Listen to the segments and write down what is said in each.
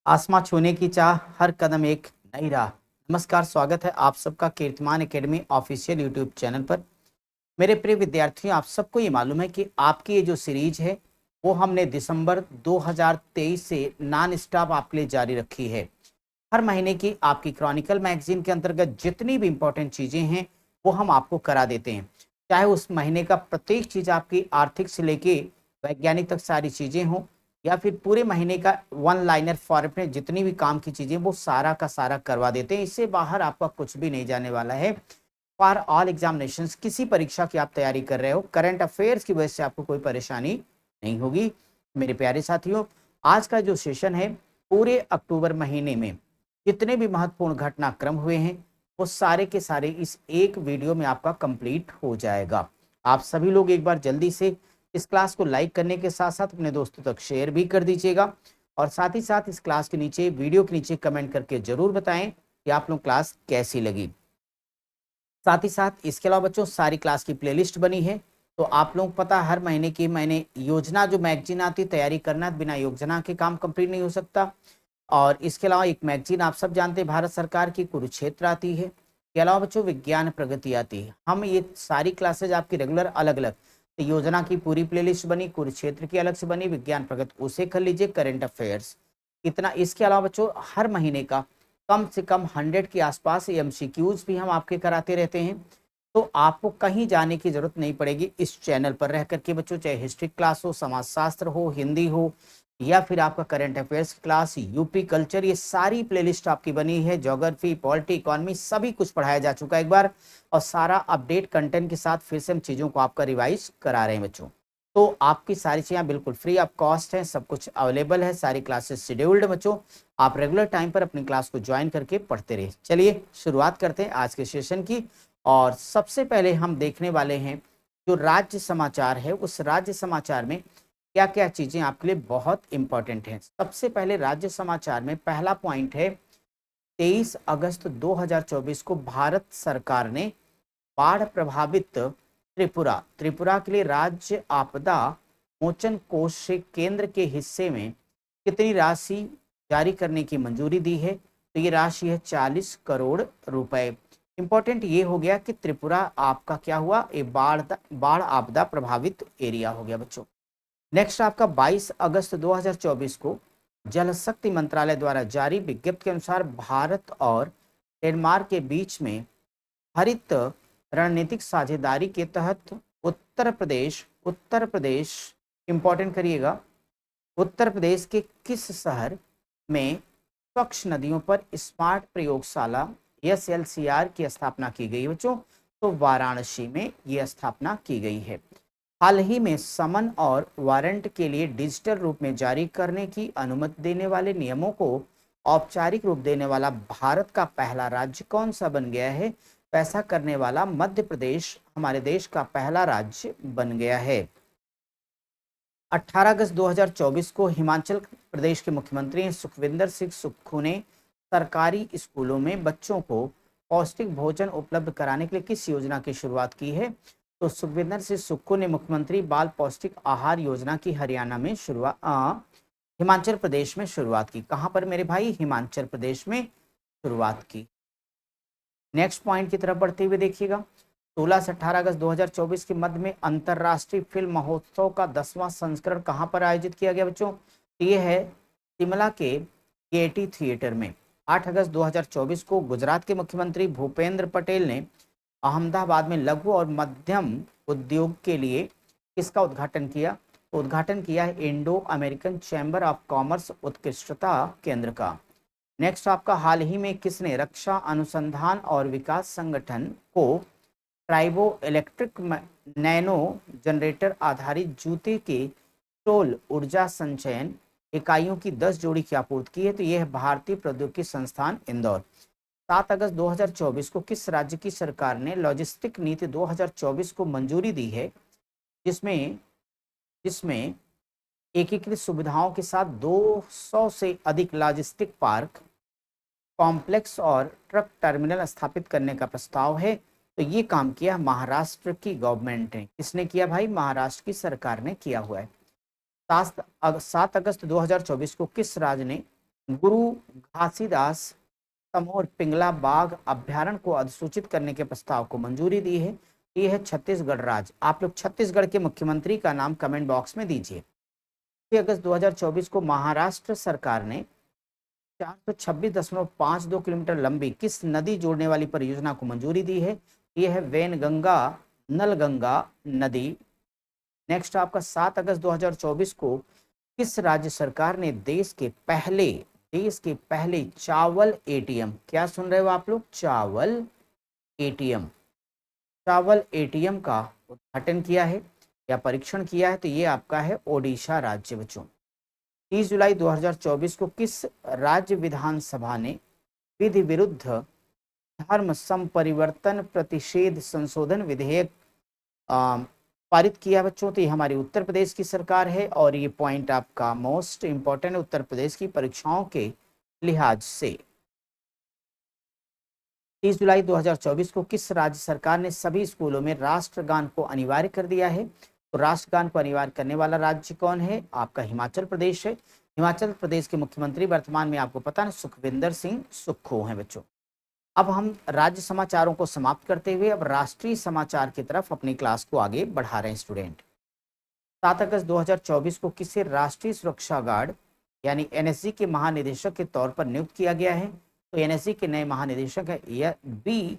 आसमां छूने की चाह, हर कदम एक नई राह। नमस्कार, स्वागत है आप सबका कीर्तिमान एकेडमी ऑफिशियल यूट्यूब चैनल पर। मेरे प्रिय विद्यार्थियों, आप सबको ये मालूम है कि आपकी ये जो सीरीज है वो हमने दिसंबर 2023 से नॉन स्टॉप आपके लिए जारी रखी है। हर महीने की आपकी क्रॉनिकल मैगजीन के अंतर्गत जितनी भी इंपॉर्टेंट चीज़ें हैं वो हम आपको करा देते हैं। चाहे उस महीने का प्रत्येक चीज़ आपकी आर्थिक से लेके वैज्ञानिक तक सारी चीज़ें हों, या फिर पूरे महीने का वन लाइनर फॉर्मेट में जितनी भी काम की चीज़ें वो सारा का सारा करवा देते हैं। इससे बाहर आपका कुछ भी नहीं जाने वाला है। फॉर ऑल एग्जामिनेशंस, किसी परीक्षा की आप तैयारी कर रहे हो, करंट अफेयर्स की वजह से आपको कोई परेशानी नहीं होगी। मेरे प्यारे साथियों, आज का जो सेशन है, पूरे अक्टूबर महीने में जितने भी महत्वपूर्ण घटनाक्रम हुए हैं वो सारे के सारे इस एक वीडियो में आपका कंप्लीट हो जाएगा। आप सभी लोग एक बार जल्दी से इस क्लास को लाइक करने के साथ साथ अपने दोस्तों तक शेयर भी कर दीजिएगा, और साथ ही साथ इस क्लास के नीचे, वीडियो के नीचे कमेंट करके जरूर बताएं कि आप लोग क्लास कैसी लगी। साथ ही साथ इसके अलावा बच्चों, सारी क्लास की प्लेलिस्ट बनी है, तो आप लोग पता, हर महीने की मैंने योजना जो मैगजीन आती है तैयारी करना, बिना योजना के काम कंप्लीट नहीं हो सकता। और इसके अलावा एक मैगजीन आप सब जानते हैं भारत सरकार की, कुरुक्षेत्र आती है। इसके अलावा बच्चों विज्ञान प्रगति आती है। हम ये सारी क्लासेज आपकी रेगुलर अलग अलग, तो योजना की पूरी प्लेलिस्ट बनी, कुरुक्षेत्र की अलग से बनी, विज्ञान प्रगति उसे कर लीजिए, करंट अफेयर्स इतना। इसके अलावा बच्चों हर महीने का कम से कम 100 के आसपास एमसीक्यूज भी हम आपके कराते रहते हैं। तो आपको कहीं जाने की जरूरत नहीं पड़ेगी, इस चैनल पर रह करके बच्चों, चाहे हिस्ट्री क्लास हो, समाजशास्त्र हो, हिंदी हो, या फिर आपका current affairs class, UP culture, ये सारी प्लेलिस्ट आपकी बनी है। ज्योग्राफी, पॉलिटी, इकोनॉमी सभी कुछ पढ़ाया जा चुका है एक बार, और सारा अपडेट कंटेंट के साथ फिर से हम चीज़ों को आपका रिवाइज करा रहे हैं बच्चों। तो आपकी सारी चीज़ें बिल्कुल फ्री ऑफ कॉस्ट है, सब कुछ अवेलेबल है, सारी क्लासेस शेड्यूल्ड है बच्चों। आप रेगुलर टाइम पर अपनी क्लास को ज्वाइन करके पढ़ते रहिए। चलिए शुरुआत करते हैं आज के सेशन की। और सबसे पहले हम देखने वाले हैं जो राज्य समाचार है, उस राज्य समाचार में क्या क्या चीजें आपके लिए बहुत इंपॉर्टेंट हैं। सबसे पहले राज्य समाचार में पहला पॉइंट है, 23 अगस्त 2024 को भारत सरकार ने बाढ़ प्रभावित त्रिपुरा त्रिपुरा के लिए राज्य आपदा मोचन कोष से केंद्र के हिस्से में कितनी राशि जारी करने की मंजूरी दी है। तो ये राशि है 40 करोड़ रुपए। इंपॉर्टेंट ये हो गया कि त्रिपुरा आपका क्या हुआ, ये बाढ़ आपदा प्रभावित एरिया हो गया बच्चों। नेक्स्ट आपका 22 अगस्त 2024 को जल शक्ति मंत्रालय द्वारा जारी विज्ञप्ति के अनुसार भारत और डेनमार्क के बीच में हरित रणनीतिक साझेदारी के तहत उत्तर प्रदेश इंपॉर्टेंट करिएगा, उत्तर प्रदेश के किस शहर में स्वच्छ नदियों पर स्मार्ट प्रयोगशाला SLCR की स्थापना की गई बच्चों। तो वाराणसी में यह स्थापना की गई है। हाल ही में समन और वारंट के लिए डिजिटल रूप में जारी करने की अनुमति देने वाले नियमों को औपचारिक रूप देने वाला भारत का पहला राज्य कौन सा बन गया है। ऐसा करने वाला मध्य प्रदेश हमारे देश का पहला राज्य बन गया है। 18 अगस्त 2024 को हिमाचल प्रदेश के मुख्यमंत्री सुखविंदर सिंह सुक्खू ने सरकारी स्कूलों में बच्चों को पौष्टिक भोजन उपलब्ध कराने के लिए किस योजना की शुरुआत की है। तो सुखविंदर सिंह सुक्खू ने मुख्यमंत्री बाल पौष्टिक आहार योजना की हरियाणा में हिमाचल प्रदेश में शुरुआत की। कहां पर मेरे भाई, हिमाचल प्रदेश में शुरुआत की। नेक्स्ट पॉइंट की तरफ बढ़ते हुए देखिएगा, 16 से 18 अगस्त 2024 के मध्य में अंतर्राष्ट्रीय फिल्म महोत्सव का 10वां संस्करण कहां पर आयोजित किया गया बच्चों। ये है शिमला के गेयटी थिएटर में। 8 अगस्त 2024 को गुजरात के मुख्यमंत्री भूपेंद्र पटेल ने अहमदाबाद में लघु और मध्यम उद्योग के लिए किसका उद्घाटन किया। तो उद्घाटन किया है Indo American chamber of commerce उत्कृष्टता केंद्र का। नेक्स्ट आपका, हाल ही में किसने रक्षा अनुसंधान और विकास संगठन को ट्राइबो इलेक्ट्रिक नैनो जनरेटर आधारित जूते के टोल ऊर्जा संचयन इकाइयों की 10 जोड़ी की आपूर्ति की है। तो यह है भारतीय प्रौद्योगिकी संस्थान इंदौर। 7 अगस्त 2024 को किस राज्य की सरकार ने लॉजिस्टिक नीति 2024 को मंजूरी दी है, जिसमें जिसमें एकीकृत सुविधाओं के साथ 200 से अधिक लॉजिस्टिक पार्क कॉम्प्लेक्स और ट्रक टर्मिनल स्थापित करने का प्रस्ताव है। तो ये काम किया महाराष्ट्र की गवर्नमेंट ने। किसने किया भाई, महाराष्ट्र की सरकार ने किया हुआ है। 7 अगस्त 2024 को किस राज्य ने गुरु घासीदास तमोर पिंगला बाघ अभ्यारण्य को अधिसूचित करने के प्रस्ताव को मंजूरी दी है। ये है छत्तीसगढ़ राज्य। आप लोग छत्तीसगढ़ के मुख्यमंत्री का नाम कमेंट बॉक्स में दीजिए। 6 अगस्त 2024 को महाराष्ट्र सरकार ने 426.52 किलोमीटर लंबी किस नदी जोड़ने वाली परियोजना को मंजूरी दी है? ये है वैनगंगा नलगंगा नदी। नेक्स्ट आपका 7 अगस्त 2024 को किस राज्य सरकार ने देश के पहले चावल एटीएम, क्या सुन रहे हो आप लोग, चावल एटीएम का उद्घाटन किया है या परीक्षण किया है? तो ये आपका है ओडिशा राज्य बच्चों। 30 जुलाई 2024 को किस राज्य विधानसभा ने विधि विरुद्ध धर्म संपरिवर्तन प्रतिषेध संशोधन विधेयक पारित किया बच्चों? तो ये हमारी उत्तर प्रदेश की सरकार है और ये पॉइंट आपका मोस्ट इंपॉर्टेंट है उत्तर प्रदेश की परीक्षाओं के लिहाज से। 30 जुलाई 2024 को किस राज्य सरकार ने सभी स्कूलों में राष्ट्रगान को अनिवार्य कर दिया है? तो राष्ट्रगान को अनिवार्य करने वाला राज्य कौन है? आपका हिमाचल प्रदेश है। हिमाचल प्रदेश के मुख्यमंत्री वर्तमान में आपको पता है सुखविंदर सिंह सुक्खू हैं बच्चों। अब हम राज्य समाचारों को समाप्त करते हुए अब राष्ट्रीय समाचार की तरफ अपनी क्लास को आगे बढ़ा रहे हैं स्टूडेंट। 7 अगस्त 2024 को किसे राष्ट्रीय सुरक्षा गार्ड यानी एनएसजी के महानिदेशक के तौर पर नियुक्त किया गया है? तो एनएसजी के नए महानिदेशक है बी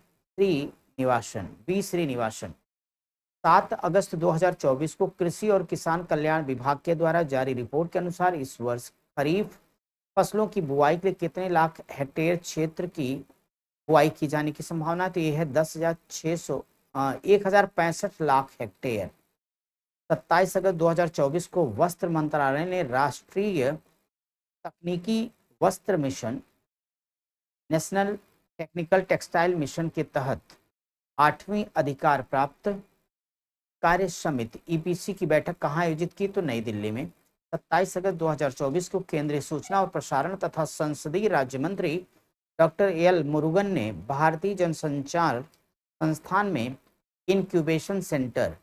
श्रीनिवासन। 7 अगस्त 2024 को कृषि और किसान कल्याण विभाग के द्वारा जारी रिपोर्ट के अनुसार इस वर्ष खरीफ फसलों की बुआई के लिए कितने लाख हेक्टेयर क्षेत्र की बुआई की जाने की संभावना? तो ये है 1065 लाख हेक्टेयर। 27 अगस्त 2024 को वस्त्र मंत्रालय ने राष्ट्रीय तकनीकी वस्त्र mission national technical textile mission के तहत 8वीं अधिकार प्राप्त कार्य समिति ईपीसी की बैठक कहाँ आयोजित की? तो नई दिल्ली में। 27 अगस्त 2024 को केंद्रीय सूचना और प्रसारण तथा संसदीय राज्य मंत्री डॉक्टर एल मुरुगन ने भारतीय जनसंचार संस्थान में इंक्यूबेशन सेंटर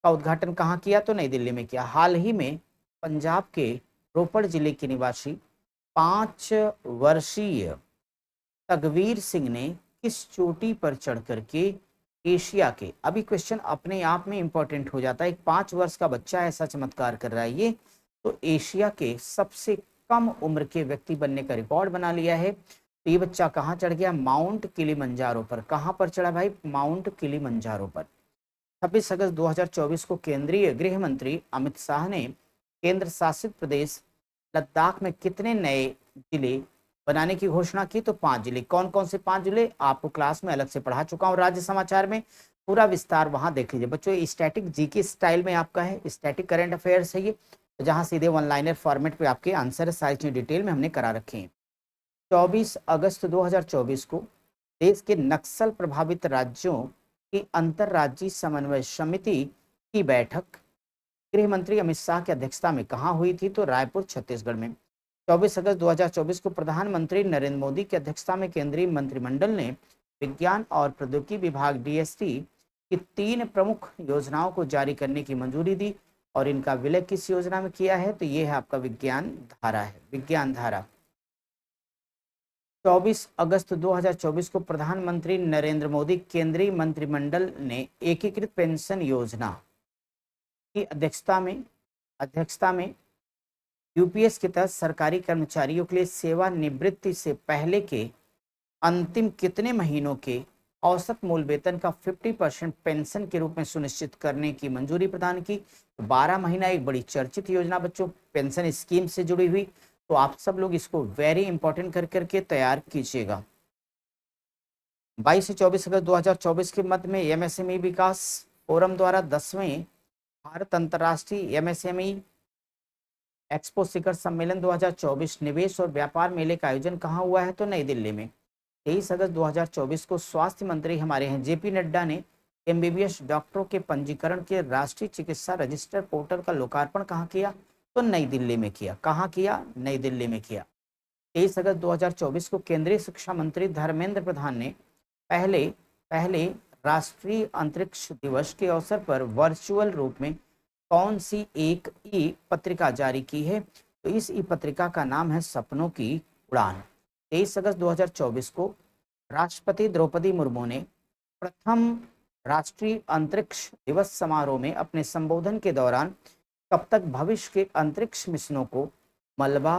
का उद्घाटन कहाँ किया? तो नई दिल्ली में किया। हाल ही में पंजाब के रोपड़ जिले के निवासी 5 वर्षीय तगवीर सिंह ने किस चोटी पर चढ़ करके एशिया के, अभी क्वेश्चन अपने आप में इंपॉर्टेंट हो जाता है, एक 5 वर्ष का बच्चा ऐसा चमत्कार कर रहा है ये, तो एशिया के सबसे कम उम्र के व्यक्ति बनने का रिकॉर्ड बना लिया है। तो ये बच्चा कहाँ चढ़ गया? माउंट किलिमंजारो पर। कहाँ पर चढ़ा भाई? माउंट किलिमंजारो पर। 26 अगस्त 2024 को केंद्रीय गृह मंत्री अमित शाह ने केंद्र शासित प्रदेश लद्दाख में कितने नए जिले बनाने की घोषणा की? तो 5 जिले। कौन कौन से 5 जिले? आपको क्लास में अलग से पढ़ा चुका हूँ राज्य समाचार में, पूरा विस्तार वहां देख लीजिए बच्चों। स्टैटिक जीके स्टाइल में आपका है, स्टैटिक करंट अफेयर्स है ये, जहां सीधे वन लाइनर फॉर्मेट पे आपके आंसर सारी चीजें डिटेल में हमने करा रखे हैं। 24 अगस्त 2024 को देश के नक्सल प्रभावित राज्यों की अंतर्राज्यीय समन्वय समिति की बैठक गृह मंत्री अमित शाह की अध्यक्षता में कहाँ हुई थी? तो रायपुर छत्तीसगढ़ में। 24 अगस्त 2024 को प्रधानमंत्री नरेंद्र मोदी की अध्यक्षता में केंद्रीय मंत्रिमंडल ने विज्ञान और प्रौद्योगिकी विभाग डीएसटी की 3 प्रमुख योजनाओं को जारी करने की मंजूरी दी और इनका विलय किस योजना में किया है? तो ये है आपका विज्ञान धारा है, विज्ञान धारा। 24 अगस्त 2024 को प्रधानमंत्री नरेंद्र मोदी केंद्रीय मंत्रिमंडल ने एकीकृत पेंशन योजना की अध्यक्षता में यूपीएस के तहत सरकारी कर्मचारियों के लिए सेवानिवृत्ति से पहले के अंतिम कितने महीनों के औसत मूल वेतन का 50% पेंशन के रूप में सुनिश्चित करने की मंजूरी प्रदान की। 12 महीना एक बड़ी चर्चित योजना बच्चों पेंशन स्कीम से जुड़ी हुई, तो आप सब लोग इसको वेरी इंपॉर्टेंट कर करके तैयार कीजिएगा। 22 से 24 अगस्त 2024 के मध्य में एमएसएमई विकास फोरम द्वारा 10वें भारत अंतर्राष्ट्रीय एमएसएमई एक्सपो शिखर सम्मेलन 2024 निवेश और व्यापार मेले का आयोजन कहाँ हुआ है? तो नई दिल्ली में। 23 अगस्त 2024 को स्वास्थ्य मंत्री हमारे हैं जेपी नड्डा ने एमबीबीएस डॉक्टरों के पंजीकरण के राष्ट्रीय चिकित्सा रजिस्टर पोर्टल का लोकार्पण कहाँ किया? तो नई दिल्ली में किया। कहाँ किया? नई दिल्ली में किया। 23 अगस्त 2024 को केंद्रीय शिक्षा मंत्री धर्मेंद्र प्रधान ने पहले राष्ट्रीय अंतरिक्ष दिवस के अवसर पर वर्चुअल रूप में कौन सी एक ई पत्रिका जारी की है? तो इस ई पत्रिका का नाम है सपनों की उड़ान। 23 अगस्त 2024 को राष्ट्रपति द्रौपदी मुर्मू ने प्रथम राष्ट्रीय अंतरिक्ष दिवस समारोह में अपने संबोधन के दौरान कब तक भविष्य के अंतरिक्ष मिशनों को मलबा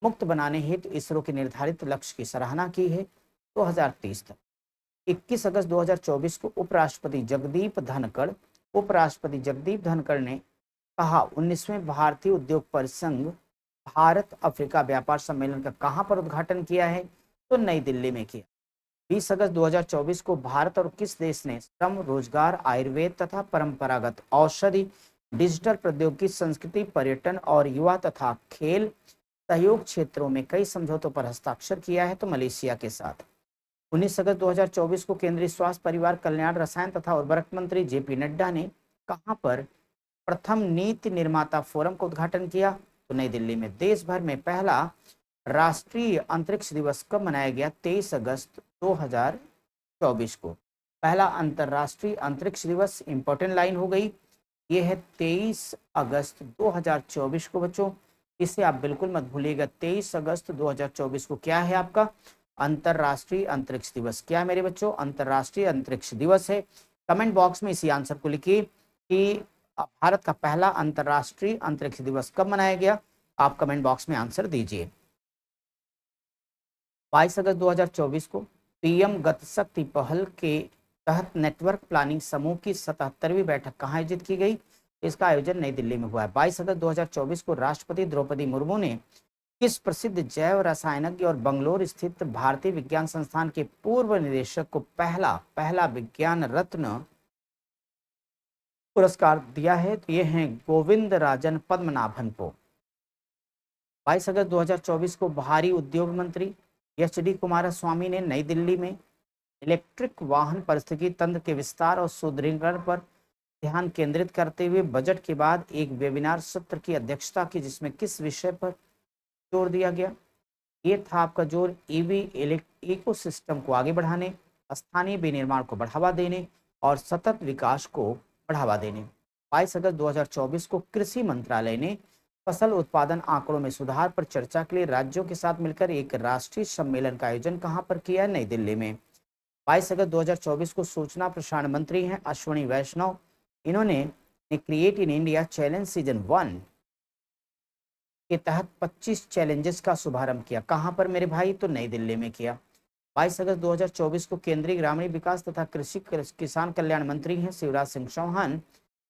मुक्त बनाने हेतु इसरो के निर्धारित लक्ष्य की सराहना की है 2030 तक। 21 अगस्त 2024 को उपराष्ट्रपति जगदीप धनखड़ ने कहा 19वें भारतीय उद्योग परिसंघ भारत अफ्रीका व्यापार सम्मेलन का कहां पर उद्घाटन किया है, तो नई दिल्ली में किया। 20 अगस्त 2024 को भारत और किस देश ने श्रम, रोजगार, आयुर्वेद तथा परंपरागत औषधि, डिजिटल प्रौद्योगिकी, संस्कृति, पर्यटन और युवा तथा खेल सहयोग क्षेत्रों में कई समझौतों पर हस्ताक्षर किया है, तो मलेशिया के साथ। 19 अगस्त 2024 को केंद्रीय स्वास्थ्य, परिवार कल्याण, रसायन तथा उर्वरक मंत्री जेपी नड्डा ने कहां पर प्रथम नीति निर्माता फोरम का उद्घाटन किया, तो नई दिल्ली में। देश भर में पहला राष्ट्रीय अंतरिक्ष दिवस कब मनाया गया? 23 अगस्त 2024 को पहला अंतरराष्ट्रीय अंतरिक्ष दिवस। इंपॉर्टेंट लाइन हो गई, ये है 23 अगस्त 2024 को बच्चों, इसे आप बिल्कुल मत भूलिएगा। 23 अगस्त 2024 को क्या है आपका? अंतरराष्ट्रीय अंतरिक्ष दिवस। क्या है मेरे बच्चों? अंतरराष्ट्रीय अंतरिक्ष दिवस है। कमेंट बॉक्स में इसी आंसर को लिखिए कि भारत का पहला अंतरराष्ट्रीय अंतरिक्ष दिवस कब मनाया गया। आप कमेंट बॉक्स में आंसर दीजिए। 22 अगस्त 2024 को पीएम गतिशक्ति पहल के तहत नेटवर्क प्लानिंग समूह की 77वीं बैठक कहाँ आयोजित की गई? इसका आयोजन नई दिल्ली में हुआ है। 22 अगस्त 2024 को राष्ट्रपति द्रौपदी मुर्मू ने किस प्रसिद्ध जैव रसायनज्ञ और बंगलोर स्थित भारतीय विज्ञान संस्थान के पूर्व निदेशक को पहला विज्ञान रत्न पुरस्कार दिया है? तो ये हैं गोविंद राजन पद्मनाभन को। 22 अगस्त 2024 को भारी उद्योग मंत्री एच.डी. कुमारस्वामी ने नई दिल्ली में इलेक्ट्रिक वाहन पारिस्थितिकी तंत्र के विस्तार और सुदृढ़ीकरण पर ध्यान केंद्रित करते हुए बजट के बाद एक वेबिनार सत्र की अध्यक्षता की, जिसमें किस विषय पर जोर दिया गया? ये था आपका जोर ईवी इकोसिस्टम को आगे बढ़ाने, स्थानीय विनिर्माण को बढ़ावा देने और सतत विकास को बढ़ावा देने। 22 अगस्त 2024 को कृषि मंत्रालय ने फसल उत्पादन आंकड़ों में सुधार पर चर्चा के लिए राज्यों के साथ मिलकर एक राष्ट्रीय सम्मेलन का आयोजन कहां पर किया है? नई दिल्ली में। 22 अगस्त 2024 को सूचना प्रसारण मंत्री हैं अश्विनी वैष्णव। इन्होंने create in India challenge season 1 के तहत 25 चैलेंजेस का शुभारंभ किया। कहां पर मेरे भाई? तो नई दिल्ली में किया। 22 अगस्त 2024 को केंद्रीय ग्रामीण विकास तथा कृषि किसान कल्याण मंत्री हैं शिवराज सिंह चौहान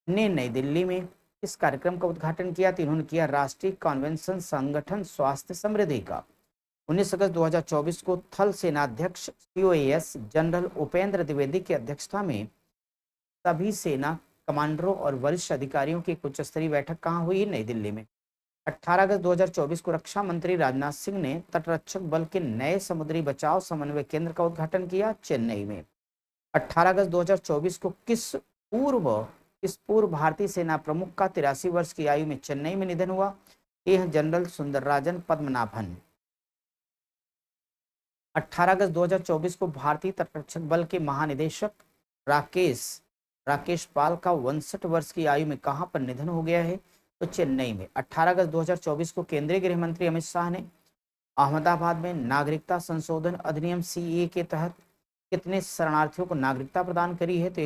ने नई दिल्ली में इस कार्यक्रम का उद्घाटन किया। तो इन्होंने किया राष्ट्रीय कन्वेंशन संगठन स्वास्थ्य समृद्धि का। 19 अगस्त 2024 को थल सेनाध्यक्ष COAS जनरल उपेंद्र द्विवेदी की अध्यक्षता में सभी सेना कमांडरों और वरिष्ठ अधिकारियों की उच्च स्तरीय बैठक कहाँ हुई? नई दिल्ली में। 18 अगस्त 2024 को रक्षा मंत्री राजनाथ सिंह ने तटरक्षक बल के नए समुद्री बचाव समन्वय केंद्र का उद्घाटन किया चेन्नई में। 18 अगस्त 2024 को किस पूर्व भारतीय सेना प्रमुख का 83 वर्ष की आयु में चेन्नई में निधन हुआ? यह जनरल सुंदरराजन पद्मनाभन। 18 अगस्त 2024 को भारतीय तटरक्षक बल के महानिदेशक राकेश पाल का 62 वर्ष की आयु में कहां पर निधन हो गया है? तो चेन्नई में। 18 अगस्त 2024 को केंद्रीय गृह मंत्री अमित शाह ने अहमदाबाद में नागरिकता संशोधन अधिनियम CAA के तहत कितने शरणार्थियों को नागरिकता प्रदान करी है? तो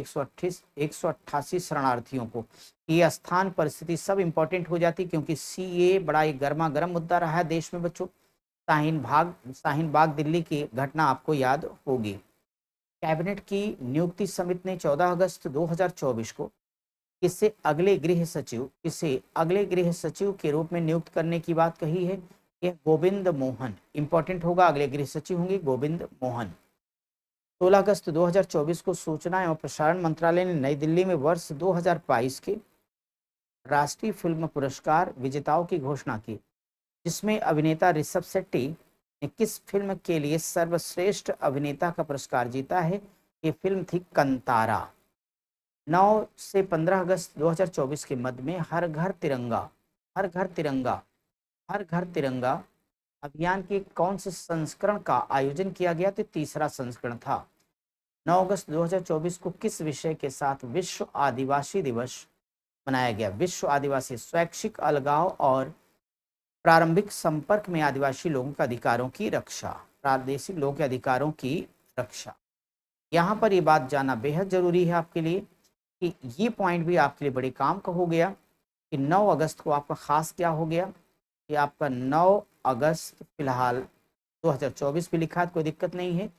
188 शरणार्थियों को। ये स्थान परिस्थिति सब इंपॉर्टेंट हो जाती, क्योंकि CAA बड़ा एक गर्मा गर्म मुद्दा रहा है देश में बच्चों। शाहीन बाग दिल्ली की घटना आपको याद होगी। कैबिनेट की नियुक्ति समिति ने 14 अगस्त 2024 को किसे अगले गृह सचिव के रूप में नियुक्त करने की बात कही है? यह गोविंद मोहन। इंपॉर्टेंट होगा, अगले गृह सचिव होंगे गोविंद मोहन। 16 अगस्त 2024 को सूचना एवं प्रसारण मंत्रालय ने नई दिल्ली में वर्ष 2022 के राष्ट्रीय फिल्म पुरस्कार विजेताओं की घोषणा की, जिसमें अभिनेता ऋषभ शेट्टी ने किस फिल्म के लिए सर्वश्रेष्ठ अभिनेता का पुरस्कार जीता है? ये फिल्म थी कंतारा। 9 से 15 अगस्त 2024 के मध्य में हर घर तिरंगा अभियान के कौन से संस्करण का आयोजन किया गया? तो तीसरा संस्करण था। 9 अगस्त 2024 को किस विषय के साथ विश्व आदिवासी दिवस मनाया गया? विश्व आदिवासी स्वैच्छिक अलगाव और प्रारंभिक संपर्क में आदिवासी लोगों के अधिकारों की रक्षा, प्रादेशिक लोगों के अधिकारों की रक्षा। यहाँ पर ये बात जानना बेहद जरूरी है आपके लिए कि ये पॉइंट भी आपके लिए बड़े काम का हो गया कि 9 अगस्त को आपका खास क्या हो गया कि आपका 9 अगस्त फिलहाल 2024 पे लिखा है, कोई दिक्कत नहीं है।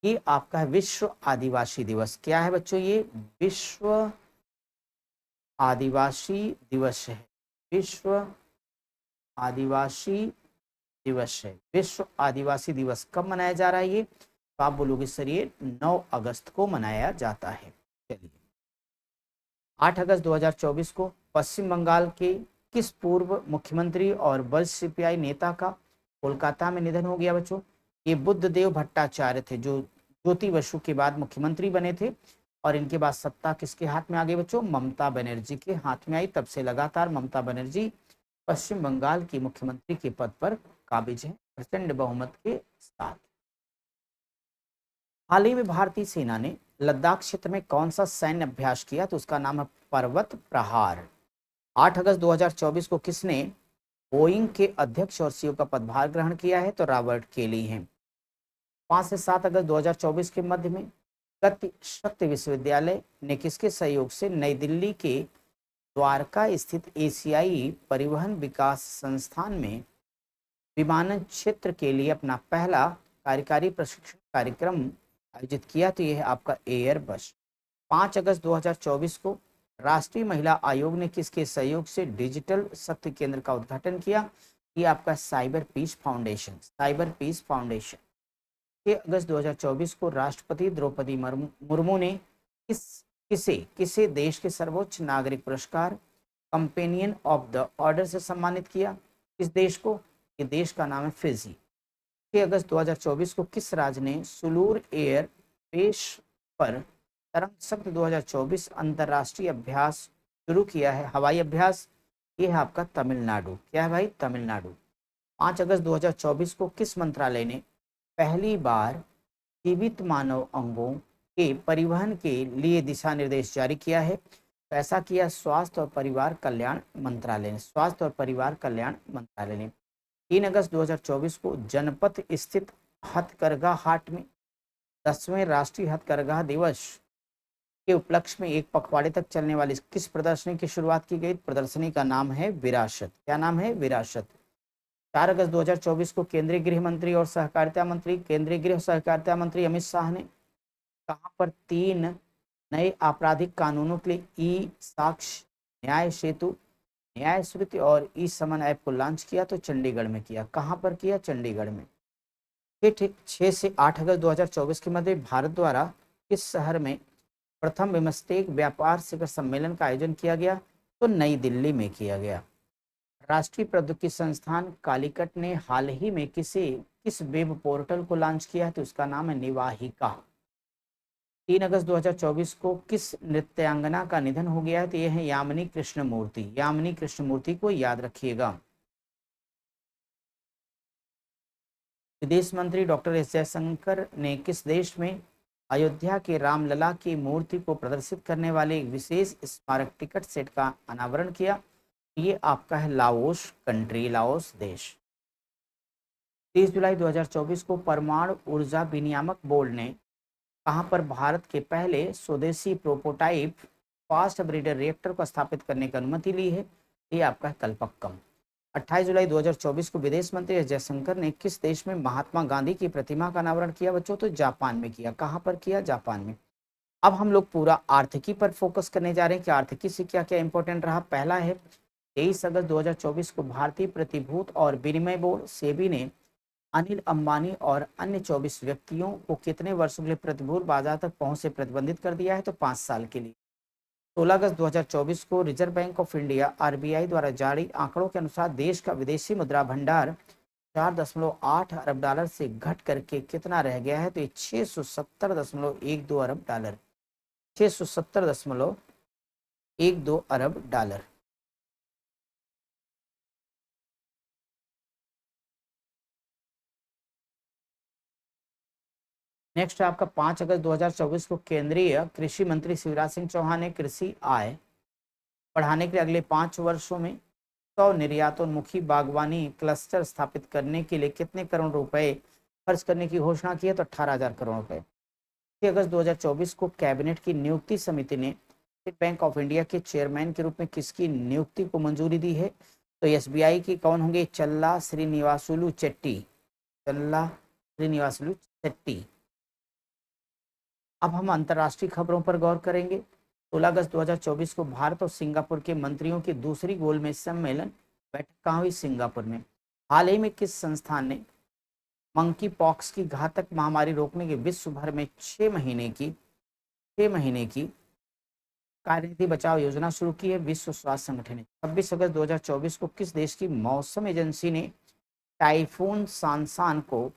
ये आपका है विश्व आदिवासी दिवस। क्या है बच्चों? ये विश्व आदिवासी दिवस है। विश्व आदिवासी दिवस है। विश्व आदिवासी दिवस कब मनाया जा रहा है ये? तो आप बोलोगे सर ये 9 अगस्त को मनाया जाता है। चलिए, 8 अगस्त 2024 को पश्चिम बंगाल के किस पूर्व मुख्यमंत्री और वरिष्ठ सीपीआई नेता का कोलकाता में निधन हो गया बच्चों? ये बुद्धदेव भट्टाचार्य थे, जो ज्योति बसु के बाद मुख्यमंत्री बने थे। और इनके बाद सत्ता किसके हाथ में आ गई बच्चों? ममता बनर्जी के हाथ में आई। तब से लगातार ममता बनर्जी पश्चिम बंगाल की मुख्यमंत्री के पद पर काबिज है प्रचंड बहुमत के साथ। हाल ही में भारतीय सेना ने लद्दाख क्षेत्र में कौन सा सैन्य अभ्यास किया? तो उसका नाम है पर्वत प्रहार। 8 अगस्त 2024 को किसने बोइंग के अध्यक्ष और सीईओ का पदभार ग्रहण किया है? तो रॉबर्ट केली हैं। 5 से 7 अगस्त 2024 के मध्य में गति शक्ति विश्वविद्यालय ने किसके सहयोग से नई दिल्ली के द्वारका स्थित एशियाई परिवहन विकास संस्थान में विमानन क्षेत्र के लिए अपना पहला कार्यकारी प्रशिक्षण कार्यक्रम आयोजित किया? तो यह है आपका एयर बस। 5 अगस्त 2024 को राष्ट्रीय महिला आयोग ने किसके सहयोग से डिजिटल शक्ति केंद्र का उद्घाटन किया? ये आपका cyber peace foundation. Cyber peace foundation. 6 अगस्त 2024 को राष्ट्रपति द्रौपदी मुर्मू ने किसे देश के सर्वोच्च नागरिक पुरस्कार कंपेनियन ऑफ द ऑर्डर से सम्मानित किया? किस देश को? ये देश का नाम है फिजी। 6 अगस्त 2024 को किस राज्य ने सुलूर एयर बेस पर तरंग शक्ति 2024 अंतर्राष्ट्रीय अभ्यास शुरू किया है, हवाई अभ्यास? ये है आपका तमिलनाडु। क्या है भाई? तमिलनाडु। 5 अगस्त 2024 को किस मंत्रालय ने पहली बार जीवित मानव अंगों के परिवहन के लिए दिशा निर्देश जारी किया है? तो ऐसा किया स्वास्थ्य और परिवार कल्याण मंत्रालय ने। स्वास्थ्य और परिवार कल्याण मंत्रालय ने। 3 अगस्त 2024 को जनपद स्थित हथकरघा हाट में 10वें राष्ट्रीय हथकरघा दिवस के उपलक्ष्य में एक पखवाड़े तक चलने वाली किस प्रदर्शनी की शुरुआत की गई? प्रदर्शनी का नाम है विरासत। क्या नाम है? विरासत। 4 अगस्त 2024 को केंद्रीय गृह मंत्री और सहकारिता मंत्री अमित शाह ने कहां पर 3 नए आपराधिक कानूनों के लिए ई साक्ष्य, न्याय सेतु, न्याय स्मृति और ई समन ऐप को लॉन्च किया? तो चंडीगढ़ में किया। कहां पर किया? चंडीगढ़ में। ठीक 6 से 8 अगस्त 2024 के मध्य भारत द्वारा किस शहर में प्रथम बिम्स्टेक व्यापार शिखर सम्मेलन का आयोजन किया गया? तो नई दिल्ली में किया गया। राष्ट्रीय प्रौद्योगिकी संस्थान कालीकट ने हाल ही में किस वेब पोर्टल को लॉन्च किया है? तो उसका नाम है निवाहिका। 3 अगस्त 2024 को किस नृत्यांगना का निधन हो गया है? तो यह है यामिनी कृष्णमूर्ति। यामिनी कृष्णमूर्ति को याद रखिएगा। विदेश मंत्री डॉक्टर एस जयशंकर ने किस देश में अयोध्या के रामलला की मूर्ति को प्रदर्शित करने वाले एक विशेष स्मारक टिकट सेट का अनावरण किया? ये आपका है लाओस कंट्री, लाओस देश। 30 जुलाई 2024 को परमाणु ऊर्जा विनियामक बोर्ड ने कहां पर भारत के पहले स्वदेशी प्रोटोटाइप फास्ट ब्रीडर रिएक्टर को स्थापित करने की अनुमति ली है? ये आपका है कलपक्कम। 28 जुलाई 2024 को विदेश मंत्री एस जयशंकर ने किस देश में महात्मा गांधी की प्रतिमा का अनावरण किया बच्चों? तो जापान में किया। कहां पर किया? जापान में। अब हम लोग पूरा आर्थिकी पर फोकस करने जा रहे हैं कि आर्थिकी से क्या क्या इंपॉर्टेंट रहा। पहला है 23 अगस्त 2024 को भारतीय प्रतिभूत और विनिमय बोर्ड सेबी ने अनिल अंबानी और अन्य 24 व्यक्तियों को कितने वर्षों के लिए प्रतिभूत बाजार तक पहुंच से प्रतिबंधित कर दिया है? तो 5 साल के लिए। 16 अगस्त 2024 को reserve bank of India RBI द्वारा जारी आंकड़ों के अनुसार देश का विदेशी मुद्रा भंडार 4.8 अरब डॉलर से घट करके कितना रह गया है? तो ये 670.12 अरब डॉलर। 670.12 अरब डॉलर। नेक्स्ट है आपका 5 अगस्त 2024 को केंद्रीय कृषि मंत्री शिवराज सिंह चौहान ने कृषि आय बढ़ाने के लिए अगले 5 वर्षों में 100 निर्यातोन्मुखी बागवानी क्लस्टर स्थापित करने के लिए कितने करोड़ रुपए खर्च करने की घोषणा की है? तो 18,000 करोड़ रुपए। 6 अगस्त 2024 को कैबिनेट की नियुक्ति समिति ने स्टेट बैंक ऑफ इंडिया के चेयरमैन के रूप में किसकी नियुक्ति को मंजूरी दी है? तो एसबीआई के कौन होंगे? चल्ला श्रीनिवासुलु चेट्टी। चल्ला श्रीनिवासुलु चेट्टी। अब हम अंतर्राष्ट्रीय खबरों पर गौर करेंगे। 16 अगस्त 2024 को भारत और सिंगापुर के मंत्रियों की दूसरी गोलमेज सम्मेलन बैठक कहाँ हुई? सिंगापुर में। हाल ही में किस संस्थान ने मंकी पॉक्स की घातक महामारी रोकने के विश्व भर में 6 महीने की कार्यनीति बचाव योजना शुरू की है? विश्व स्वास्थ्य संगठन ने। 26 अगस्त 2024 को किस देश की मौसम एजेंसी ने टाइफून सांसान को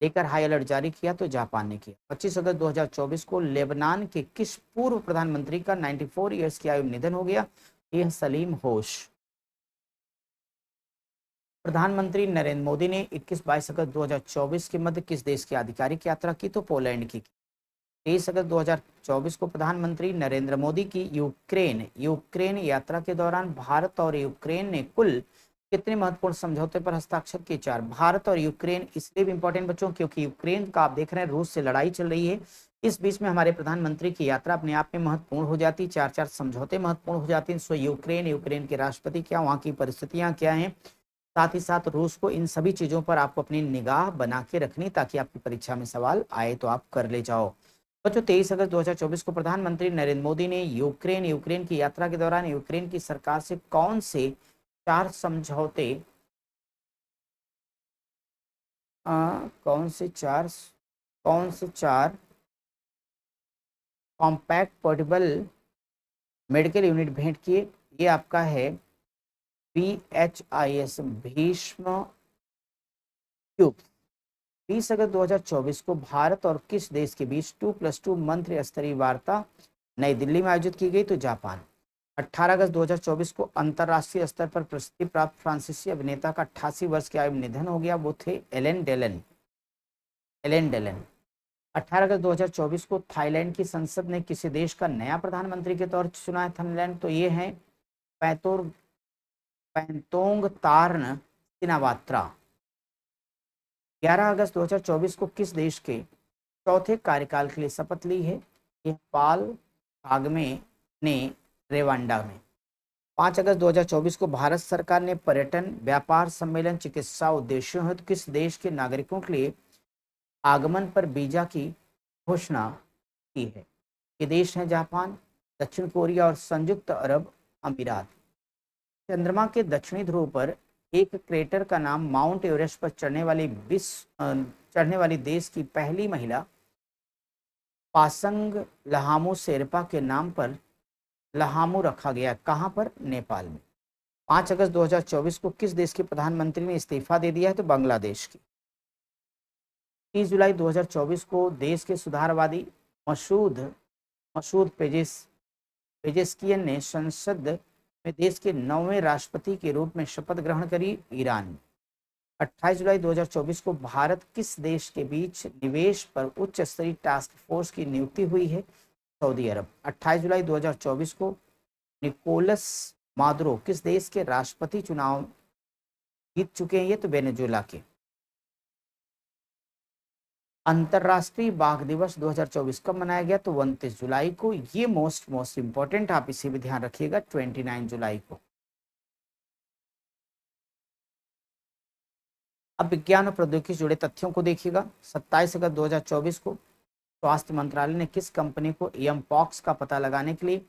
लेकर हाई अलर्ट जारी किया? तो जापान ने किया। 25 अगस्त 2024 को लेबनान के किस पूर्व प्रधानमंत्री का 94 ईयर्स की आयु में निधन हो गया? यह सलीम होश। प्रधानमंत्री नरेंद्र मोदी ने 21-22 अगस्त 2024 के मध्य किस देश की आधिकारिक यात्रा की? तो पोलैंड की। 23 अगस्त 2024 को प्रधानमंत्री नरेंद्र मोदी की यूक्रेन यात्रा के दौरान भारत और यूक्रेन ने कुल कितने महत्वपूर्ण समझौते पर हस्ताक्षर किए? 4। भारत और यूक्रेन इसलिए भी इंपॉर्टेंट बच्चों क्योंकि यूक्रेन का आप देख रहे हैं रूस से लड़ाई चल रही है। इस बीच में हमारे प्रधानमंत्री की यात्रा अपने आप में महत्वपूर्ण हो जाती है। 4 समझौते महत्वपूर्ण हो जाते हैं। सो यूक्रेन के राष्ट्रपति क्या, वहाँ की परिस्थितियाँ क्या हैं, साथ ही साथ रूस को, इन सभी चीजों पर आपको अपनी निगाह बना के रखनी ताकि आपकी परीक्षा में सवाल आए तो आप कर ले जाओ। बच्चों 23 अगस्त 2024 को प्रधानमंत्री नरेंद्र मोदी ने यूक्रेन की यात्रा के दौरान यूक्रेन की सरकार से कौन से 4 समझौते कौन से चार कॉम्पैक्ट पोर्टेबल मेडिकल यूनिट भेंट किए? ये आपका है VHIS भीष्म क्यूब। 20 अगस्त 2024 को भारत और किस देश के बीच 2+2 मंत्री स्तरीय वार्ता नई दिल्ली में आयोजित की गई? तो जापान। 18 अगस्त 2024 को अंतर्राष्ट्रीय स्तर पर प्रसिद्धि प्राप्त फ्रांसीसी अभिनेता का 88 वर्ष की आयु में निधन हो गया। वो थे एलन डेलन। 18 अगस्त 2024 को थाईलैंड की संसद ने किसी देश का नया प्रधानमंत्री के तौर चुना है? थाईलैंड। तो ये है पैंतोंगतार्न सिनावात्रा। 11 अगस्त 2024 को किस देश के चौथे कार्यकाल के लिए शपथ ली है? यह पाल कागमे ने रेवांडा में। 5 अगस्त 2024 को भारत सरकार ने पर्यटन, व्यापार, सम्मेलन, चिकित्सा उद्देश्यों हेतु किस देश के नागरिकों के लिए आगमन पर वीजा की घोषणा की है? ये देश हैं जापान, दक्षिण कोरिया और संयुक्त अरब अमीरात। चंद्रमा के दक्षिणी ध्रुव पर एक क्रेटर का नाम माउंट एवरेस्ट पर चढ़ने वाली देश की पहली महिला पासंग लहामू शेरपा के नाम पर लहामू रखा गया। कहां पर? नेपाल में। 5 अगस्त 2024 को किस देश के प्रधानमंत्री ने इस्तीफा दे दिया है? तो बांग्लादेश की। 30 जुलाई 2024 को देश के सुधारवादी मसूद पेजेस्कियन ने संसद में देश के 9वें राष्ट्रपति के रूप में शपथ ग्रहण करी। ईरान। 28 जुलाई 2024 को भारत किस देश के बीच निवेश पर उच्च स्तरीय टास्क फोर्स की नियुक्ति हुई है? सऊदी अरब। 28 जुलाई 2024 को निकोलस मादुरो किस देश के राष्ट्रपति चुनाव जीत चुके हैं? ये तो वेनेजुएला के। अंतर्राष्ट्रीय बाघ दिवस 2024 कब मनाया गया? तो 29 जुलाई को। ये मोस्ट इंपॉर्टेंट, आप इसे भी ध्यान रखिएगा, 29 जुलाई को। अब विज्ञान और प्रौद्योगिकी से जुड़े तथ्यों को देखिएगा। 27 अगस्त 2024 को स्वास्थ्य मंत्रालय ने किस कंपनी को एमपॉक्स का पता लगाने के लिए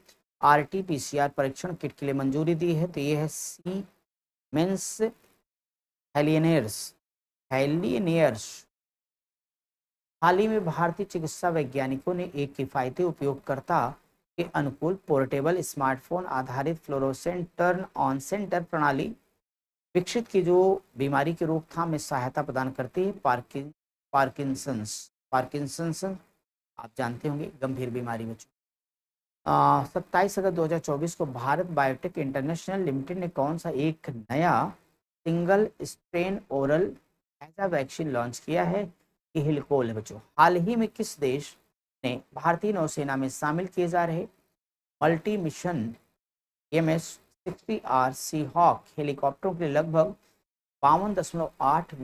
RT-PCR परीक्षण किट के लिए मंजूरी दी है? तो ये है सीमेंस हेलियनियर्स। हाल ही में भारतीय चिकित्सा वैज्ञानिकों ने एक किफायती उपयोगकर्ता के अनुकूल पोर्टेबल स्मार्टफोन आधारित फ्लोरोसेंट टर्न ऑन सेंटर प्रणाली विकसित की जो बीमारी की रोकथाम में सहायता प्रदान करती है। पार्किंसंस आप जानते होंगे, गंभीर बीमारी में। 27 अगस्त 2024 को भारत बायोटेक इंटरनेशनल लिमिटेड ने कौन सा एक नया सिंगल स्ट्रेन ओरल ऐसा वैक्सीन लॉन्च किया है? कि हिलकोल है बच्चों। हाल ही में किस देश ने भारतीय नौसेना में शामिल किए जा रहे मल्टी मिशन EMS 60R सी हॉक हेलीकॉप्टरों के लिए लगभग 52.8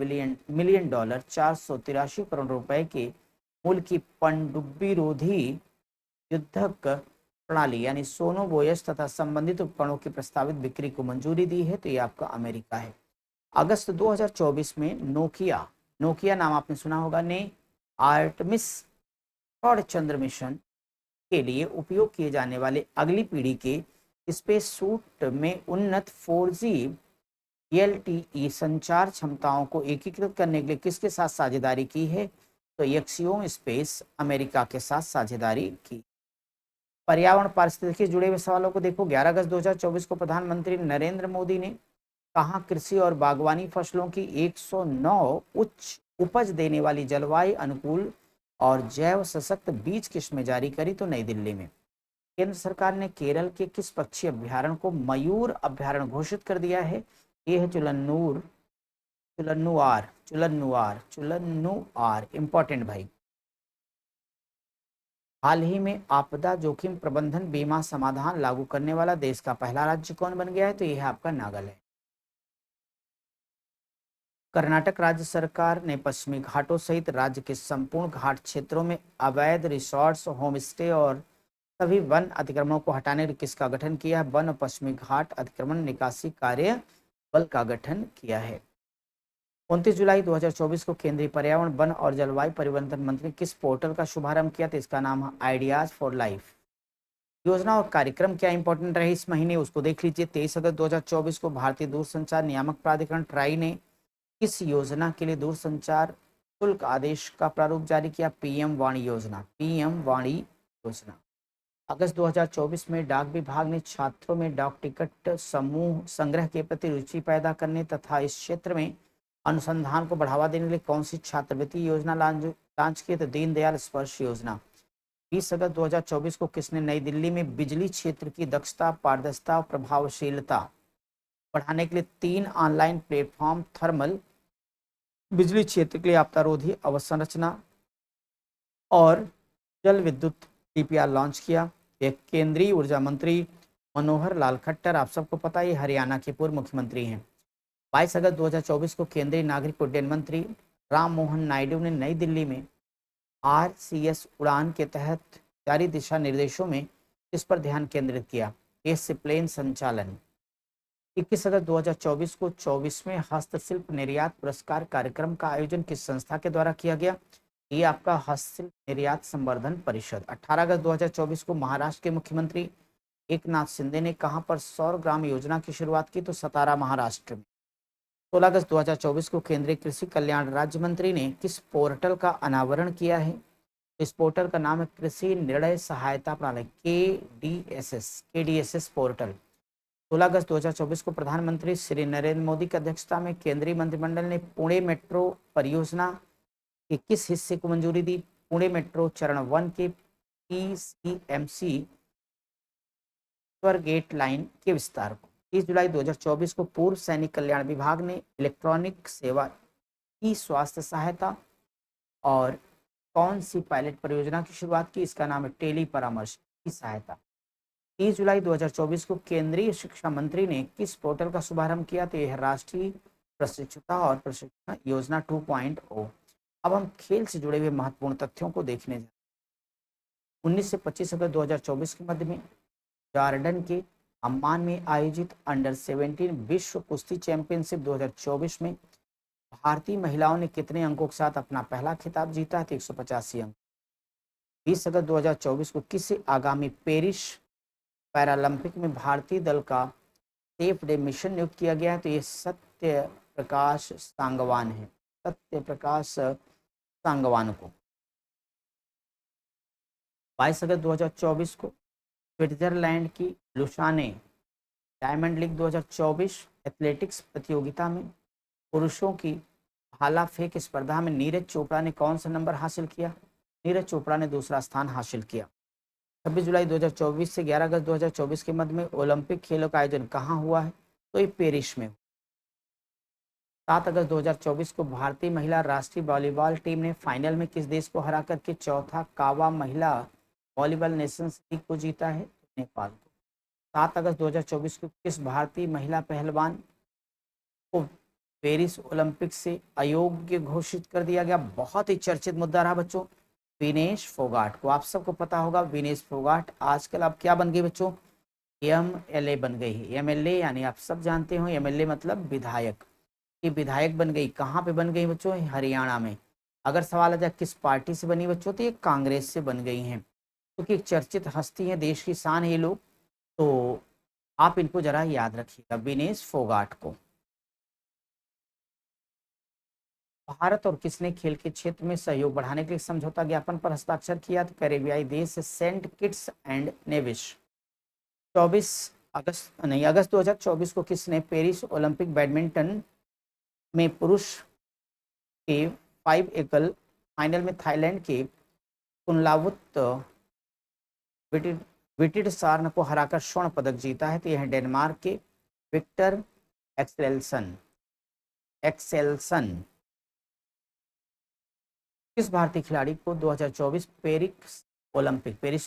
मिलियन डॉलर 483 करोड़ रुपए के मूल्य की पनडुब्बी रोधी युद्धक प्रणाली यानी सोनोबोयस तथा संबंधित उपकरणों की प्रस्तावित बिक्री को मंजूरी दी है। तो ये आपका अमेरिका है। अगस्त 2024 में नोकिया नोकिया नाम आपने सुना होगा ने आर्टमिस और चंद्र मिशन के लिए उपयोग किए जाने वाले अगली पीढ़ी के स्पेस सूट में उन्नत 4G LTE संचार क्षमताओं को एकीकृत करने के लिए किसके साथ साझेदारी की है? तो एक्सियोम स्पेस अमेरिका के साथ साझेदारी की। पर्यावरण पारिस्थितिकी से जुड़े हुए सवालों को देखो। 11 अगस्त 2024 को प्रधानमंत्री नरेंद्र मोदी ने कहा कृषि और बागवानी फसलों की 109 उच्च उपज देने वाली जलवायु अनुकूल और जैव सशक्त बीज किस्में जारी करी। तो नई दिल्ली में केंद्र सरकार ने केरल के किस पक्षी अभ्यारण्य को मयूर अभ्यारण्य घोषित कर दिया है? ये है चुलन्नुआर इंपॉर्टेंट भाई। हाल ही में आपदा जोखिम प्रबंधन बीमा समाधान लागू करने वाला देश का पहला राज्य कौन बन गया है? तो यह है आपका नागालैंड। कर्नाटक राज्य सरकार ने पश्चिमी घाटों सहित राज्य के संपूर्ण घाट क्षेत्रों में अवैध रिसोर्ट्स, होमस्टे और सभी वन अतिक्रमणों को हटाने के लिए किसका गठन किया है? वन और पश्चिमी घाट अतिक्रमण निकासी कार्य बल का गठन किया है। 29 जुलाई 2024 को केंद्रीय पर्यावरण, वन और जलवायु परिवर्तन मंत्री किस पोर्टल का शुभारंभ किया? तो इसका नाम है आइडियाज फॉर लाइफ। योजना और कार्यक्रम क्या इंपॉर्टेंट रहे इस महीने उसको देख लीजिए। 23 अगस्त 2024 को भारतीय दूरसंचार नियामक प्राधिकरण ट्राई ने किस योजना के लिए दूरसंचार शुल्क आदेश का प्रारूप जारी किया? पीएम वाणी योजना। अगस्त 2024 में डाक विभाग ने छात्रों में डाक टिकट समूह संग्रह के प्रति रुचि पैदा करने तथा इस क्षेत्र में अनुसंधान को बढ़ावा देने के लिए कौन सी छात्रवृत्ति योजना लॉन्च की? तो दीनदयाल स्पर्श योजना। 20 अगस्त 2024 को किसने नई दिल्ली में बिजली क्षेत्र की दक्षता, पारदर्शिता और प्रभावशीलता बढ़ाने के लिए 3 ऑनलाइन प्लेटफॉर्म थर्मल बिजली क्षेत्र के लिए आपदारोधी अवसंरचना और जल विद्युत DPR लॉन्च किया? एक केंद्रीय ऊर्जा मंत्री मनोहर लाल खट्टर, आप सबको पता है हरियाणा के पूर्व मुख्यमंत्री हैं। 22 अगस्त 2024 को केंद्रीय नागरिक उड्डयन मंत्री राम मोहन नायडू ने नई दिल्ली में RCS उड़ान के तहत जारी दिशा निर्देशों में किस पर ध्यान केंद्रित किया? प्लेन संचालन। 21 अगस्त 2024 को 24वें हस्तशिल्प निर्यात पुरस्कार कार्यक्रम का आयोजन किस संस्था के द्वारा किया गया? ये आपका हस्तशिल्प निर्यात संवर्धन परिषद। 18 अगस्त 2024 को महाराष्ट्र के मुख्यमंत्री एकनाथ शिंदे ने कहां पर सौर ग्राम योजना की शुरुआत की? तो सतारा, महाराष्ट्र में। 16 अगस्त 2024 को केंद्रीय कृषि कल्याण राज्य मंत्री ने किस पोर्टल का अनावरण किया है? इस पोर्टल का नाम है कृषि निर्णय सहायता प्रणाली KDSS पोर्टल। 16 अगस्त 2024 को प्रधानमंत्री श्री नरेंद्र मोदी की अध्यक्षता में केंद्रीय मंत्रिमंडल ने पुणे मेट्रो परियोजना के किस हिस्से को मंजूरी दी? पुणे मेट्रो चरण 1 के PCMC गेट लाइन के विस्तार को। 30 जुलाई 2024 को पूर्व सैनिक कल्याण विभाग ने इलेक्ट्रॉनिक सेवा ई स्वास्थ्य सहायता और कौन सी पायलट परियोजना की शुरुआत की? इसका नाम है टेली परामर्श की सहायता। 30 जुलाई 2024 को केंद्रीय शिक्षा मंत्री ने किस पोर्टल का शुभारंभ किया? तो यह राष्ट्रीय प्रशिक्षुता और प्रशिक्षण योजना 2.0। अब हम खेल से जुड़े हुए महत्वपूर्ण तथ्यों को देखने जाए। 19 से 25 अगस्त 2024 के मध्य में जॉर्डन के अम्मान में आयोजित अंडर 17 विश्व कुश्ती चैंपियनशिप 2024 में भारतीय महिलाओं ने कितने अंकों के साथ अपना पहला खिताब जीता? 185 अंक। 20 अगस्त 2024 को किसी आगामी पेरिस पैरालंपिक में भारतीय दल का सेफ डे मिशन नियुक्त किया गया है? तो ये सत्य प्रकाश सांगवान है, सत्य प्रकाश सांगवान को। 22 अगस्त 2024 को स्विट्जरलैंड की लुसाने डायमंड लीग 2024 एथलेटिक्स प्रतियोगिता में पुरुषों की भाला फेंक स्पर्धा में नीरज चोपड़ा ने कौन सा नंबर हासिल किया? नीरज चोपड़ा ने दूसरा स्थान हासिल किया। 26 जुलाई 2024 से 11 अगस्त 2024 के मध्य में ओलंपिक खेलों का आयोजन कहाँ हुआ है? तो ये पेरिस में। 7 अगस्त 2024 को भारतीय महिला राष्ट्रीय वॉलीबॉल टीम ने फाइनल में किस देश को हरा करके चौथा कावा महिला वॉलीबॉल नेशंस लीग को जीता है? नेपाल को। 7 अगस्त 2024 को किस भारतीय महिला पहलवान को पेरिस ओलंपिक से अयोग्य घोषित कर दिया गया? बहुत ही चर्चित मुद्दा रहा बच्चों। विनेश फोगाट को, आप सबको पता होगा विनेश फोगाट आजकल अब क्या बन गई बच्चों? एमएलए बन गई है। एमएलए यानी आप सब जानते हो एमएलए मतलब विधायक। ये विधायक बन गई, कहाँ पे बन गई बच्चों? हरियाणा में। अगर सवाल आ जाए किस पार्टी से बनी बच्चों, तो ये कांग्रेस से बन गई हैं, क्योंकि एक चर्चित हस्ती है, देश की शान है ये लोग। तो आप इनको जरा याद रखिएगा, विनेश फोगाट को। भारत और किसने खेल के क्षेत्र में सहयोग बढ़ाने के लिए समझौता ज्ञापन पर हस्ताक्षर किया? तो कैरेबियाई देश सेंट किट्स एंड नेविस। 24 अगस्त 2024 को किसने पेरिस ओलंपिक बैडमिंटन में पुरुष के 5 एकल फाइनल में थाईलैंड के कुनलावुत विटिड सार्न को हराकर स्वर्ण पदक जीता है? तो यह डेनमार्क के विक्टर एक्सेल्सन। किस भारतीय खिलाड़ी को 2024 पेरिस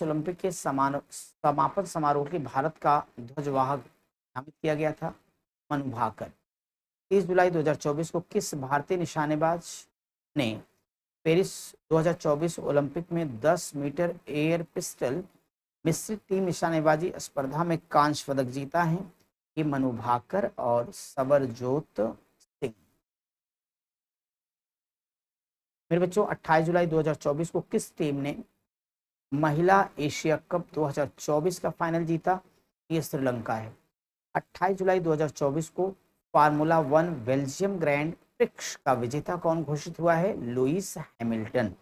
ओलंपिक के समापन समारोह के भारत का ध्वजवाहक नामित किया गया था? मनु भाकर। 30 जुलाई 2024 को किस भारतीय निशानेबाज ने पेरिस 2024 ओलंपिक में 10 मीटर एयर पिस्टल मिश्रित टीम निशानेबाजी स्पर्धा में कांस्य पदक जीता है? ये मनु भाकर और सबरजोत सिंह। मेरे बच्चों 28 जुलाई 2024 को किस टीम ने महिला एशिया कप 2024 का फाइनल जीता? ये श्रीलंका है। 28 जुलाई 2024 को फार्मूला 1 बेल्जियम ग्रैंड प्रिक्स का विजेता कौन घोषित हुआ है? Lewis Hamilton.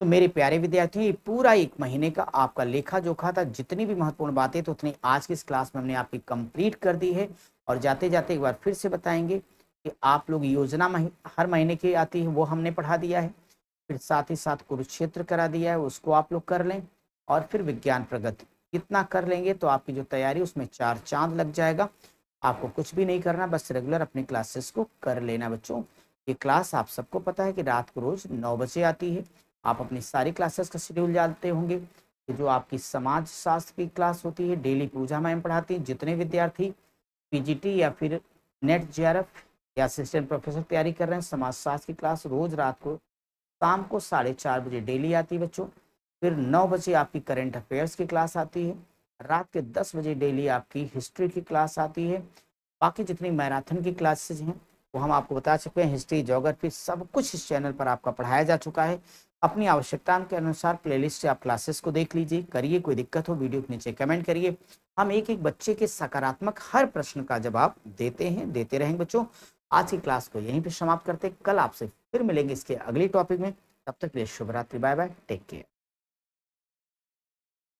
तो मेरे प्यारे विद्यार्थियों, ये पूरा एक महीने का आपका लेखा जोखा था। जितनी भी महत्वपूर्ण बातें तो उतनी आज की इस क्लास में हमने आपकी कंप्लीट कर दी है। और जाते जाते एक बार फिर से बताएंगे कि आप लोग योजना हर महीने की आती है, वो हमने पढ़ा दिया है। फिर साथ ही साथ कुरुक्षेत्र करा दिया है, उसको आप लोग कर लें। और फिर विज्ञान प्रगति कितना कर लेंगे तो आपकी जो तैयारी उसमें 4 चांद लग जाएगा। आपको कुछ भी नहीं करना, बस रेगुलर अपनी क्लासेस को कर लेना बच्चों। ये क्लास आप सबको पता है कि रात को रोज 9 बजे आती है। आप अपनी सारी क्लासेस का शेड्यूल जानते होंगे कि जो आपकी समाज शास्त्र की क्लास होती है, डेली पूजा मैम पढ़ाती है। जितने विद्यार्थी पीजीटी या फिर नेट जेआरएफ या असिस्टेंट प्रोफेसर तैयारी कर रहे हैं, समाज शास्त्र की क्लास रोज रात को शाम को 4:30 बजे डेली आती है बच्चों। फिर 9 बजे आपकी करंट अफेयर्स की क्लास आती है। रात के 10 बजे डेली आपकी हिस्ट्री की क्लास आती है। बाकी जितनी मैराथन की क्लासेज हैं वो हम आपको बता चुके हैं। हिस्ट्री, ज्योग्राफी सब कुछ इस चैनल पर आपका पढ़ाया जा चुका है। अपनी आवश्यकता के अनुसार प्लेलिस्ट से आप क्लासेस को देख लीजिए, करिए। कोई दिक्कत हो वीडियो के नीचे कमेंट करिए। हम एक एक बच्चे के सकारात्मक हर प्रश्न का जवाब देते रहेंगे बच्चों। आज की क्लास को यहीं पे समाप्त करते, कल आपसे फिर मिलेंगे इसके अगले टॉपिक में। तब तक के लिए शुभ रात्रि, बाय बाय, टेक केयर।